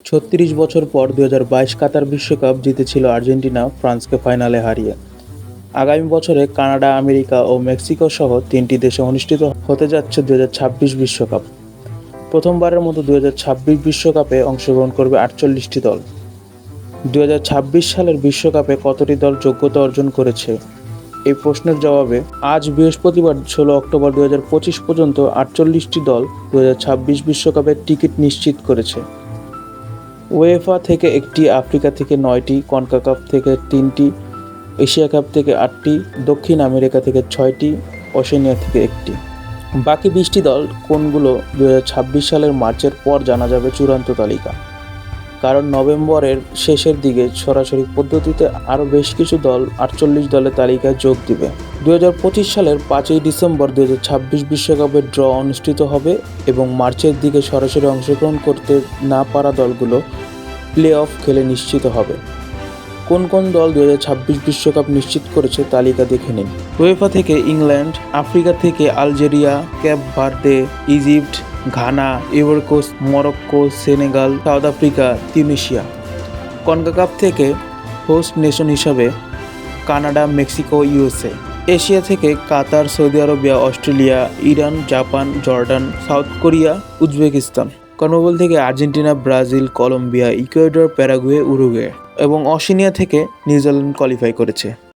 ৩৬ বছর পর ২০২২ কাতার বিশ্বকাপ জিতেছিল আর্জেন্টিনা ফ্রান্সকে ফাইনালে হারিয়ে। আগামী বছরে কানাডা, আমেরিকা ও মেক্সিকো সহ ৩টি দেশে অনুষ্ঠিত হতে যাচ্ছে ২০২৬ বিশ্বকাপ। প্রথমবারের মতো ২০২৬ বিশ্বকাপে অংশগ্রহণ করবে ৪৮টি দল। ২০২৬ সালের বিশ্বকাপে কতটি দল যোগ্যতা অর্জন করেছে? এই প্রশ্নের জবাবে আজ বৃহস্পতিবার ১৬ অক্টোবর ২০২৫ পর্যন্ত ৪৮টি দল ২০২৬ বিশ্বকাপের টিকিট নিশ্চিত করেছে। উয়েফা থেকে ১টি, আফ্রিকা থেকে ৯টি, কনকাকাফ থেকে ৩টি, এশিয়া কাপ থেকে ৮টি, দক্ষিণ আমেরিকা থেকে ৬টি, ওশেনিয়া থেকে ১টি। বাকি ২০টি দল কোনগুলো ২০২৬ সালের মার্চের পর জানা যাবে চূড়ান্ত তালিকা। কারণ নভেম্বরের শেষের দিকে সরাসরি পদ্ধতিতে আরও বেশ কিছু দল ৪৮ দলের তালিকায় যোগ দিবে। ২০২৫ সালের ৫ই ডিসেম্বর ২০২৬ বিশ্বকাপের ড্র অনুষ্ঠিত হবে এবং মার্চের দিকে সরাসরি অংশগ্রহণ করতে না পারা দলগুলো প্লে অফ খেলে নিশ্চিত হবে। কোন কোন দল ২০২৬ বিশ্বকাপ নিশ্চিত করেছে তালিকা দেখে নিন। উয়েফা থেকে ইংল্যান্ড, আফ্রিকা থেকে Algeria, Cape Verde, Egypt, Ghana, Ivory Coast, Morocco, Senegal, South Africa, Tunisia. CONCACAF থেকে হোস্ট নেশন হিসাবে কানাডা, মেক্সিকো, ইউএসএ। এশিয়া থেকে Qatar, Saudi Arabia, Australia, Iran, Japan, Jordan, South Korea, Uzbekistan. CONMEBOL থেকে Argentina, Brazil, Colombia, Ecuador, Paraguay, Uruguay এবং Oceania থেকে New Zealand qualify করেছে।